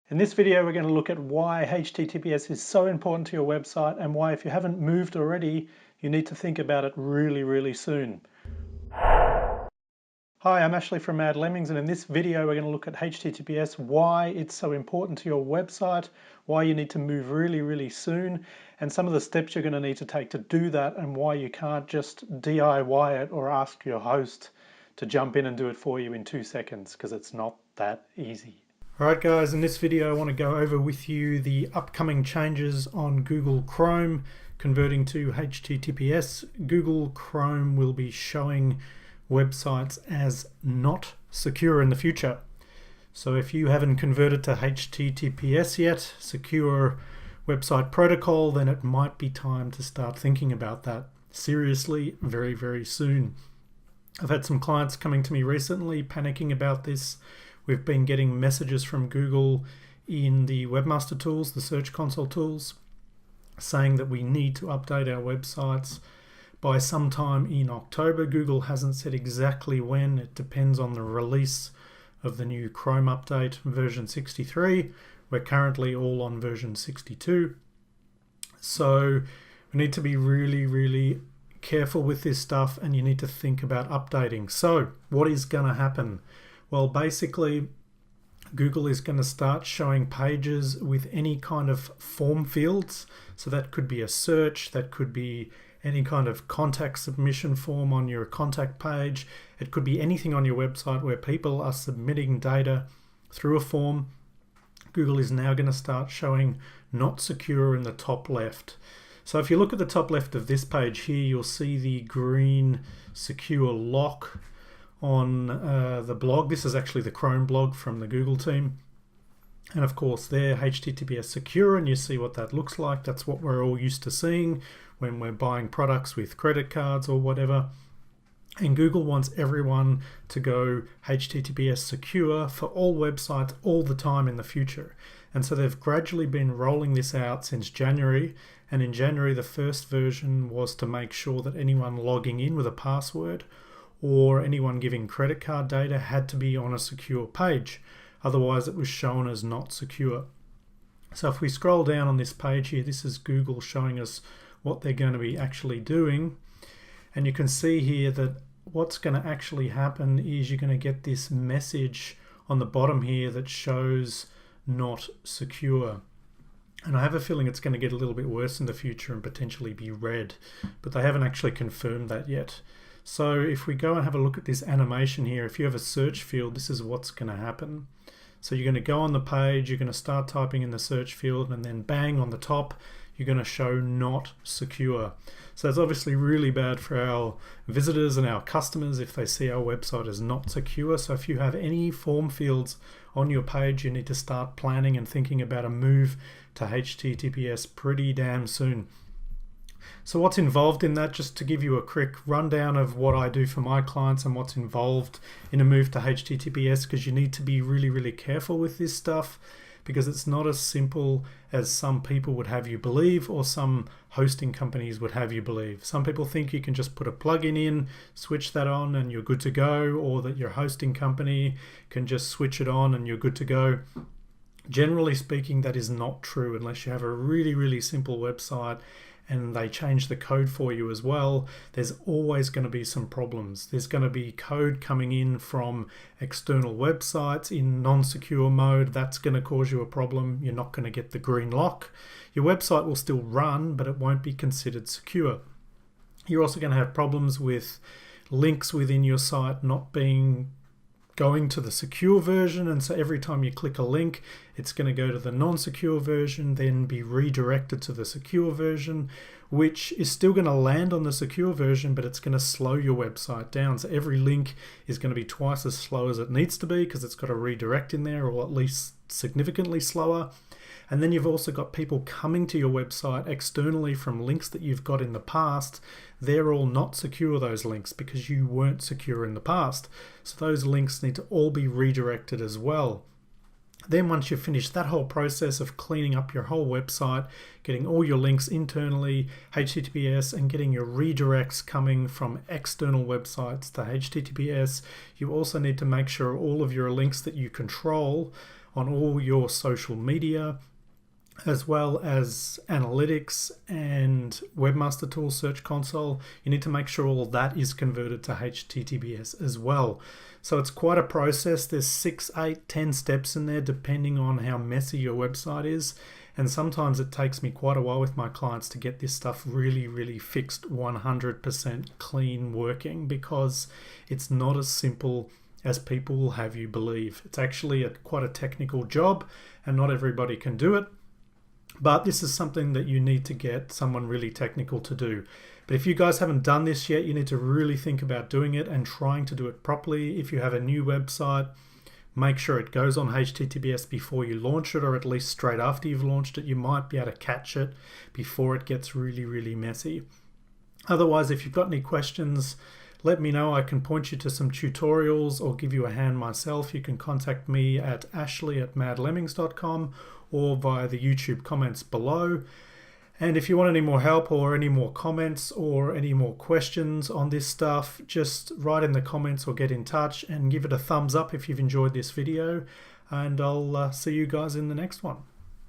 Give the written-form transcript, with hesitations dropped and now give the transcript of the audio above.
In this video, we're going to look at why HTTPS is so important to your website and why if you haven't moved already, you need to think about it really soon. Hi, I'm Ashley from Mad Lemmings, and in this video, we're going to look at HTTPS, why it's so important to your website, why you need to move really soon, and some of the steps you're going to need to take to do that, and why you can't just DIY it or ask your host to jump in and do it for you in 2 seconds, because it's not that easy. Alright guys, in this video I want to go over with you the upcoming changes on Google Chrome converting to HTTPS. Google Chrome will be showing websites as not secure in the future. So if you haven't converted to HTTPS yet, Secure Website Protocol, then it might be time to start thinking about that seriously very soon. I've had some clients coming to me recently panicking about this. We've been getting messages from Google in the Webmaster Tools, the Search Console tools, saying that we need to update our websites by sometime in October. Google hasn't said exactly when. It depends on the release of the new Chrome update, version 63. We're currently all on version 62. So we need to be really careful with this stuff, and you need to think about updating. So what is going to happen? Well, basically, Google is going to start showing pages with any kind of form fields. So that could be a search, that could be any kind of contact submission form on your contact page. It could be anything on your website where people are submitting data through a form. Google is now going to start showing not secure in the top left. So if you look at the top left of this page here, you'll see the green secure lock on the blog. This is actually the Chrome blog from the Google team. And of course they're HTTPS secure, and you see what that looks like. That's what we're all used to seeing when we're buying products with credit cards or whatever. And Google wants everyone to go HTTPS secure for all websites all the time in the future. And so they've gradually been rolling this out since January. And in January, the first version was to make sure that anyone logging in with a password or anyone giving credit card data had to be on a secure page. Otherwise, it was shown as not secure. So if we scroll down on this page here, this is Google showing us what they're going to be actually doing. And you can see here that what's going to actually happen is you're going to get this message on the bottom here that shows not secure. And I have a feeling it's going to get a little bit worse in the future and potentially be red, but they haven't actually confirmed that yet. So if we go and have a look at this animation here, if you have a search field, this is what's going to happen. So you're going to go on the page, you're going to start typing in the search field, and then bang, on the top, you're going to show not secure. So it's obviously really bad for our visitors and our customers if they see our website as not secure. So if you have any form fields on your page, you need to start planning and thinking about a move to HTTPS pretty damn soon. So what's involved in that, just to give you a quick rundown of what I do for my clients and what's involved in a move to HTTPS, because you need to be really careful with this stuff, because it's not as simple as some people would have you believe or some hosting companies would have you believe. Some people think you can just put a plugin in, switch that on and you're good to go, or that your hosting company can just switch it on and you're good to go. Generally speaking, that is not true unless you have a really simple website and they change the code for you as well. There's always going to be some problems. There's going to be code coming in from external websites in non-secure mode. That's going to cause you a problem. You're not going to get the green lock. Your website will still run, but it won't be considered secure. You're also going to have problems with links within your site not going to the secure version, and so every time you click a link, it's going to go to the non-secure version, then be redirected to the secure version, which is still going to land on the secure version, but it's going to slow your website down. So every link is going to be twice as slow as it needs to be because it's got a redirect in there, or at least significantly slower. And then you've also got people coming to your website externally from links that you've got in the past. They're all not secure, those links, because you weren't secure in the past. So those links need to all be redirected as well. Then once you've finished that whole process of cleaning up your whole website, getting all your links internally, HTTPS, and getting your redirects coming from external websites to HTTPS, you also need to make sure all of your links that you control on all your social media, as well as analytics and Webmaster Tools Search Console. You need to make sure all that is converted to HTTPS as well. So it's quite a process. There's 6, 8, 10 steps in there depending on how messy your website is. And sometimes it takes me quite a while with my clients to get this stuff really fixed, 100% clean working, because it's not as simple as people will have you believe. It's actually quite a technical job and not everybody can do it. But this is something that you need to get someone really technical to do. But if you guys haven't done this yet, you need to really think about doing it and trying to do it properly. If you have a new website, make sure it goes on HTTPS before you launch it, or at least straight after you've launched it. You might be able to catch it before it gets really messy. Otherwise, if you've got any questions, let me know. I can point you to some tutorials or give you a hand myself. You can contact me at ashley@madlemmings.com or via the YouTube comments below. And if you want any more help or any more comments or any more questions on this stuff, just write in the comments or get in touch and give it a thumbs up if you've enjoyed this video. And I'll see you guys in the next one.